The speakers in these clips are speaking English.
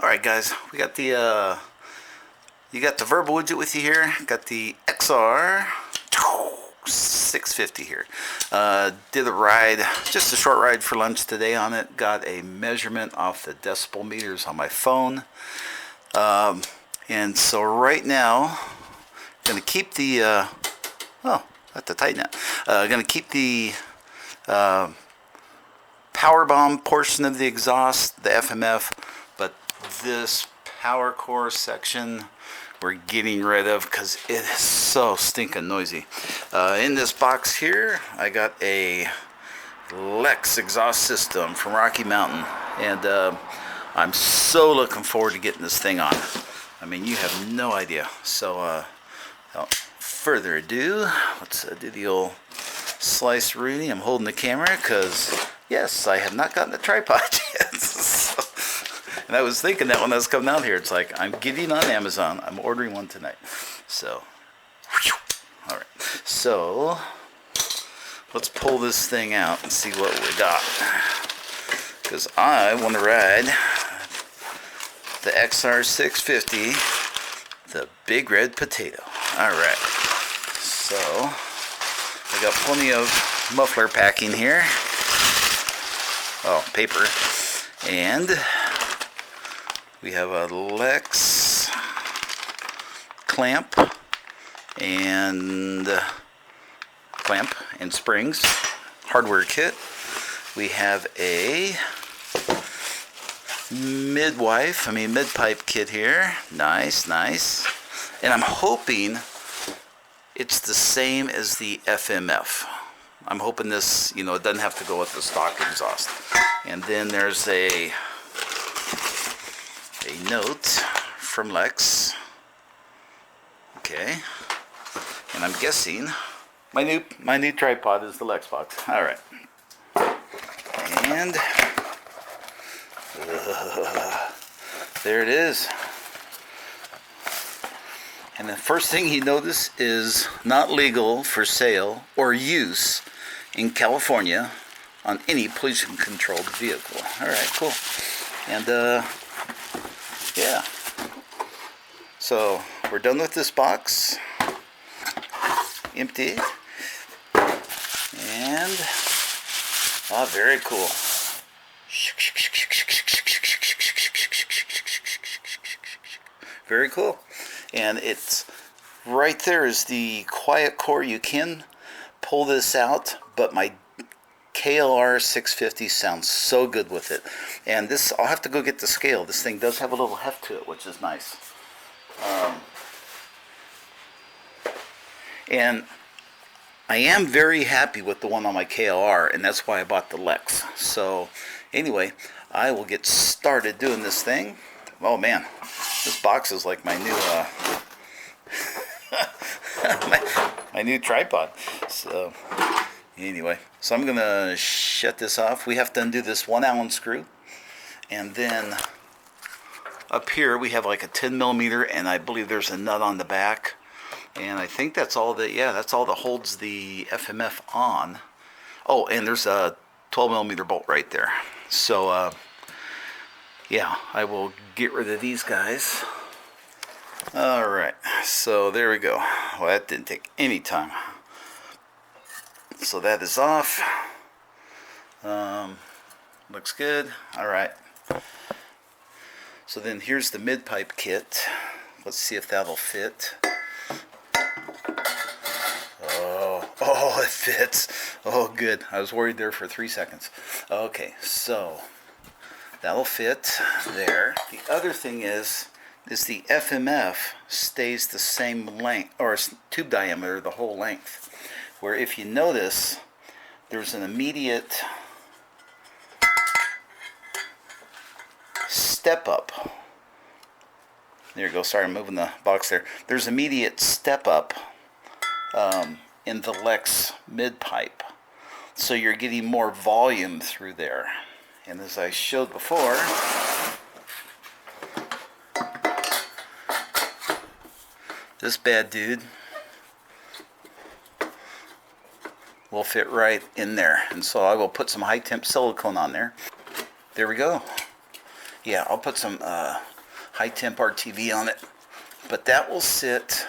Alright guys, we got the you got the verbal widget with you here. Got the XR650 here. Did a ride, just a short ride for lunch today on it. Got a measurement off the decibel meters on my phone. And so right now, I'm going to keep the, oh, I have to tighten it. Going to keep the power bomb portion of the exhaust, the FMF, but this power core section we're getting rid of because it is so stinking noisy. In this box here, I got a Lexx exhaust system from Rocky Mountain, and I'm so looking forward to getting this thing on. I mean, you have no idea. So without further ado, let's do the old slice Rooney. I'm holding the camera because, yes, I have not gotten a tripod yet. And I was thinking that when I was coming out here, it's like, I'm getting on Amazon. I'm ordering one tonight. So, all right. So, let's pull this thing out and see what we got. Because I want to ride the XR650, the big red potato. All right. So, I got plenty of muffler packing here. Oh, paper. And we have a Lexx clamp and springs hardware kit. We have a mid-pipe kit here. Nice. And I'm hoping it's the same as the FMF. I'm hoping this, it doesn't have to go with the stock exhaust. And then there's a note from Lexx. Okay. And I'm guessing my new tripod is the Lexx box. All right. And there it is. And the first thing you notice is not legal for sale or use in California on any pollution-controlled vehicle. All right, cool. And yeah. So we're done with this box. Empty. And very cool. Very cool. And it's right there is the quiet core. You can pull this out, but my KLR650 sounds so good with it. And this, I'll have to go get the scale. This thing does have a little heft to it, which is nice. And I am very happy with the one on my KLR, and that's why I bought the Lexx. So anyway, I will get started doing this thing. Oh man, this box is like my new my new tripod. So anyway, so I'm gonna shut this off. We have to undo this 1 Allen screw, and then up here we have like a 10 millimeter, and I believe there's a nut on the back, and I think that's all that. Yeah, that's all that holds the FMF on. Oh, and there's a 12 millimeter bolt right there. So yeah, I will get rid of these guys. All right, so there we go. Well, that didn't take any time. So that is off. Looks good. All right. So then here's the mid-pipe kit. Let's see if that'll fit. Oh, it fits. Oh, good. I was worried there for 3 seconds. Okay, so that'll fit there. The other thing is the FMF stays the same length, or tube diameter, the whole length. Where if you notice, there's an immediate step up. There you go. Sorry, I'm moving the box there. There's immediate step up in the Lexx mid-pipe. So you're getting more volume through there. And as I showed before, this bad dude will fit right in there. And so I will put some high temp silicone on there. There we go. Yeah, I'll put some high temp RTV on it, but that will sit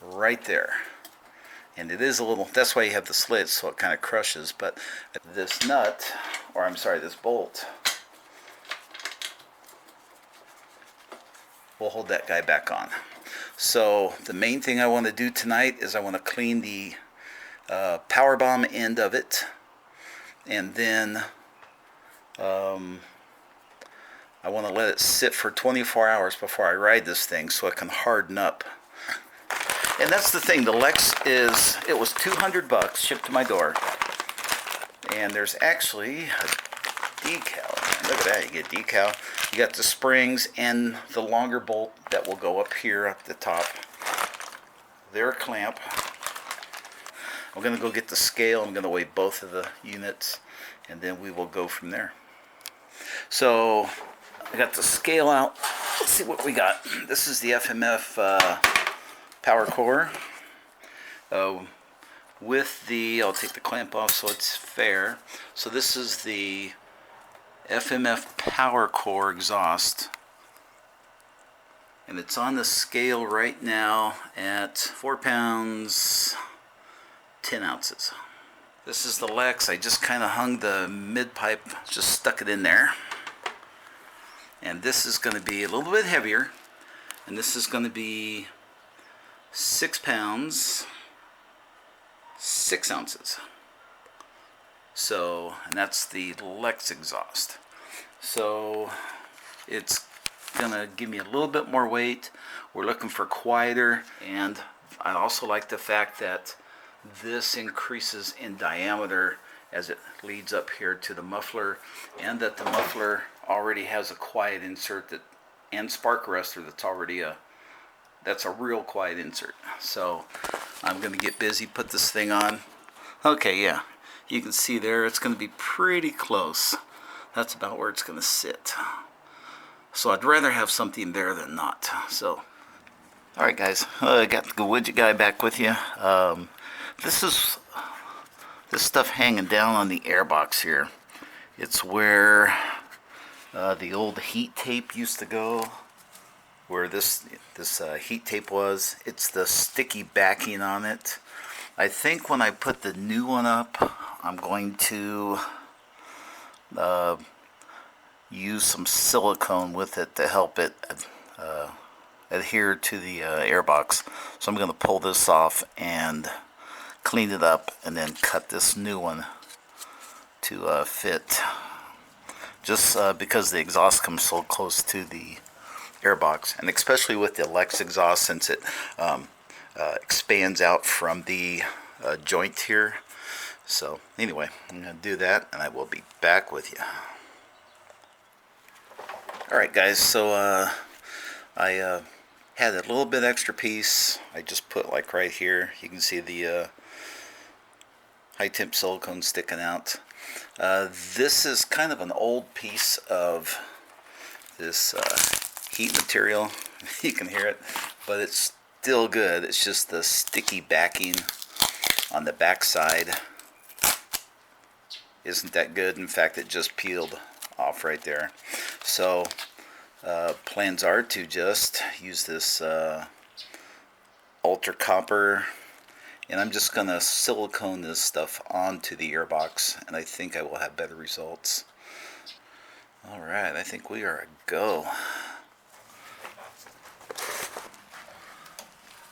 right there. And it is a little, that's why you have the slits, so it kind of crushes. But this nut, or I'm sorry, this bolt, will hold that guy back on. So the main thing I want to do tonight is I want to clean the power bomb end of it, and then I want to let it sit for 24 hours before I ride this thing so it can harden up. And that's the thing, the Lexx it was $200 shipped to my door. And there's actually a decal. Look at that, you get decal. You got the springs and the longer bolt that will go up here at the top. They're a clamp. I'm going to go get the scale. I'm going to weigh both of the units, and then we will go from there. So I got the scale out. Let's see what we got. This is the FMF Power Core. With the, I'll take the clamp off so it's fair. So this is the FMF Power Core exhaust. And it's on the scale right now at 4 pounds, 10 ounces. This is the Lexx. I just kind of hung the mid pipe, just stuck it in there. And this is going to be a little bit heavier. And this is going to be 6 pounds, 6 ounces. So, and that's the Lexx exhaust. So, it's gonna give me a little bit more weight. We're looking for quieter, and I also like the fact that this increases in diameter as it leads up here to the muffler, and that the muffler already has a quiet insert that, and spark arrestor that's already that's a real quiet insert. So I'm gonna get busy, put this thing on. Okay, yeah, you can see there it's gonna be pretty close. That's about where it's gonna sit. So I'd rather have something there than not. So, all right, guys, I got the widget guy back with you. This stuff hanging down on the airbox here. It's where the old heat tape used to go. Where this heat tape was. It's the sticky backing on it. I think when I put the new one up, I'm going to use some silicone with it to help it adhere to the airbox. So I'm going to pull this off and clean it up, and then cut this new one to fit. Just because the exhaust comes so close to the airbox, and especially with the Lexx exhaust, since it expands out from the joint here. So anyway, I'm going to do that, and I will be back with you. Alright guys, so I had a little bit extra piece. I just put like right here. You can see the high temp silicone sticking out. This is kind of an old piece of this heat material. You can hear it, but it's still good. It's just the sticky backing on the back side isn't that good. In fact, it just peeled off right there. So plans are to just use this ultra copper, and I'm just gonna silicone this stuff onto the earbox, and I think I will have better results. Alright, I think we are a go.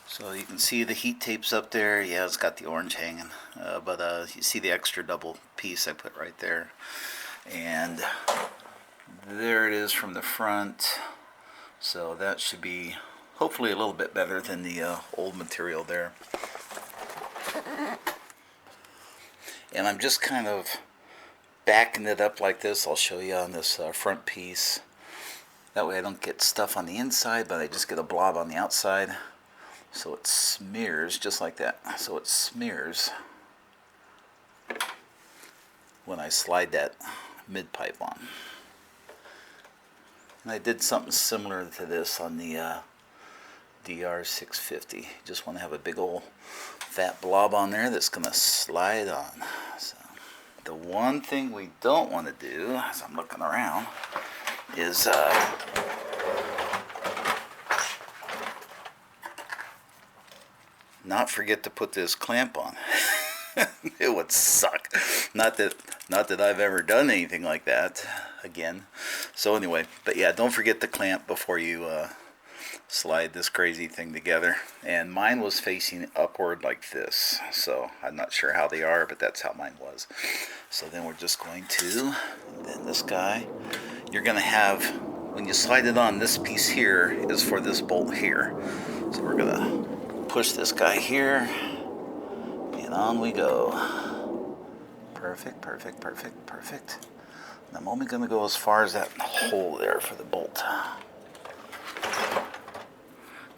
So you can see the heat tapes up there. Yeah, it's got the orange hanging, but you see the extra double piece I put right there, and there it is from the front. So that should be hopefully a little bit better than the old material there. And I'm just kind of backing it up like this. I'll show you on this front piece. That way I don't get stuff on the inside, but I just get a blob on the outside. So it smears just like that. So it smears when I slide that mid pipe on. And I did something similar to this on the DR650. Just want to have a big old fat blob on there that's going to slide on. So the one thing we don't want to do, as I'm looking around, is not forget to put this clamp on. It would suck. Not that I've ever done anything like that again. So anyway, but yeah, don't forget the clamp before you slide this crazy thing together. And mine was facing upward like this, so I'm not sure how they are, but that's how mine was. So then we're just going to, then this guy, you're going to have, when you slide it on, this piece here is for this bolt here. So we're going to push this guy here, and on we go. Perfect, perfect, perfect, perfect. And I'm only going to go as far as that hole there for the bolt,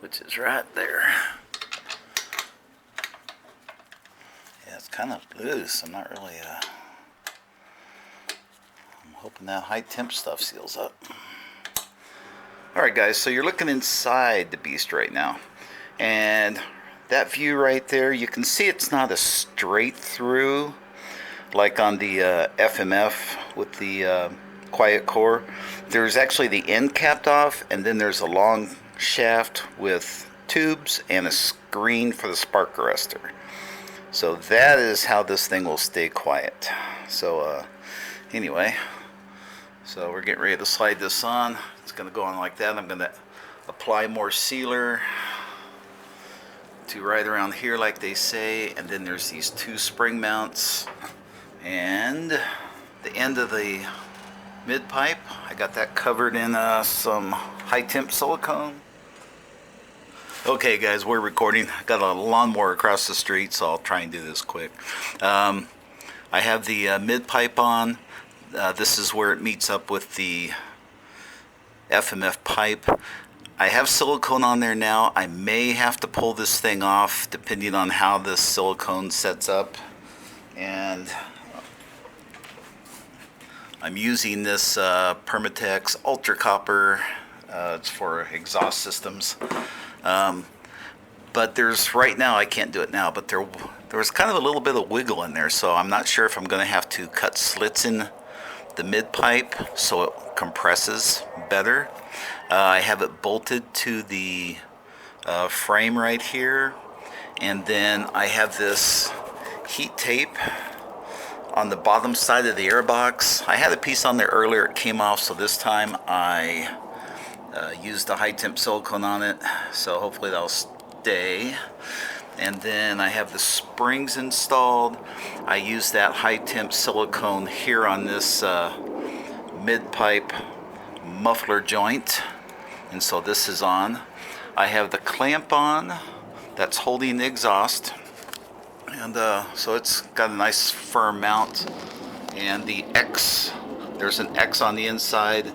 which is right there. Yeah, it's kind of loose. I'm not really, I'm hoping that high temp stuff seals up. Alright guys, so you're looking inside the beast right now. And that view right there, you can see it's not a straight through like on the FMF with the quiet core. There's actually the end capped off, and then there's a long shaft with tubes and a screen for the spark arrestor. So that is how this thing will stay quiet. So anyway, so we're getting ready to slide this on. It's going to go on like that. I'm going to apply more sealer to right around here like they say, and then there's these two spring mounts and the end of the mid pipe. I got that covered in some high temp silicone. Okay guys, we're recording. I got a lawnmower across the street, so I'll try and do this quick. I have the mid pipe on. This is where it meets up with the FMF pipe. I have silicone on there now. I may have to pull this thing off depending on how this silicone sets up. And I'm using this Permatex Ultra Copper. It's for exhaust systems. But there's, right now I can't do it now, but there was kind of a little bit of wiggle in there, so I'm not sure if I'm going to have to cut slits in the mid pipe so it compresses better. I have it bolted to the frame right here, and then I have this heat tape on the bottom side of the airbox. I had a piece on there earlier, it came off, so this time I used the high temp silicone on it, so hopefully that'll stay. And then I have the springs installed. I use that high temp silicone here on this mid pipe muffler joint, and so this is on. I have the clamp on that's holding the exhaust, and so it's got a nice firm mount. And the X, there's an X on the inside.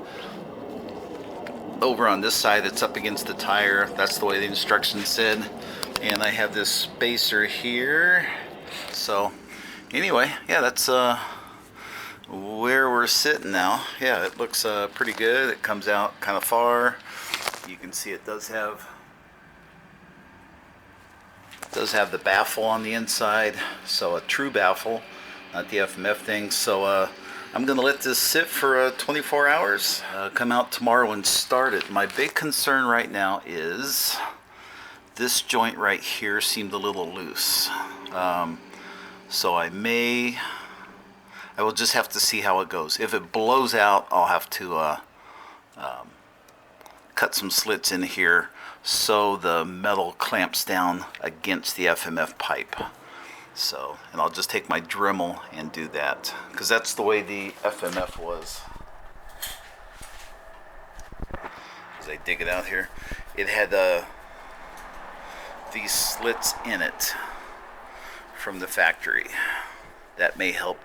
Over on this side, it's up against the tire. That's the way the instructions said. And I have this spacer here. So anyway, yeah, that's where we're sitting now. Yeah, it looks pretty good. It comes out kind of far. You can see it does have the baffle on the inside, so a true baffle, not the FMF thing. So I'm gonna let this sit for 24 hours. Come out tomorrow and start it. My big concern right now is this joint right here seemed a little loose. So I will just have to see how it goes. If it blows out, I'll have to cut some slits in here so the metal clamps down against the FMF pipe. So, and I'll just take my Dremel and do that, because that's the way the FMF was. As I dig it out here, it had these slits in it from the factory. That may help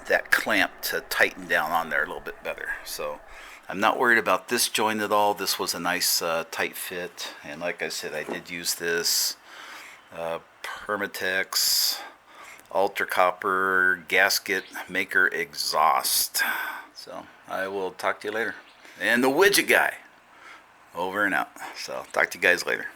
that clamp to tighten down on there a little bit better. So I'm not worried about this joint at all. This was a nice tight fit, and like I said, I did use this Permatex Ultra Copper gasket maker exhaust. So I will talk to you later. And the widget guy, over and out. So talk to you guys later.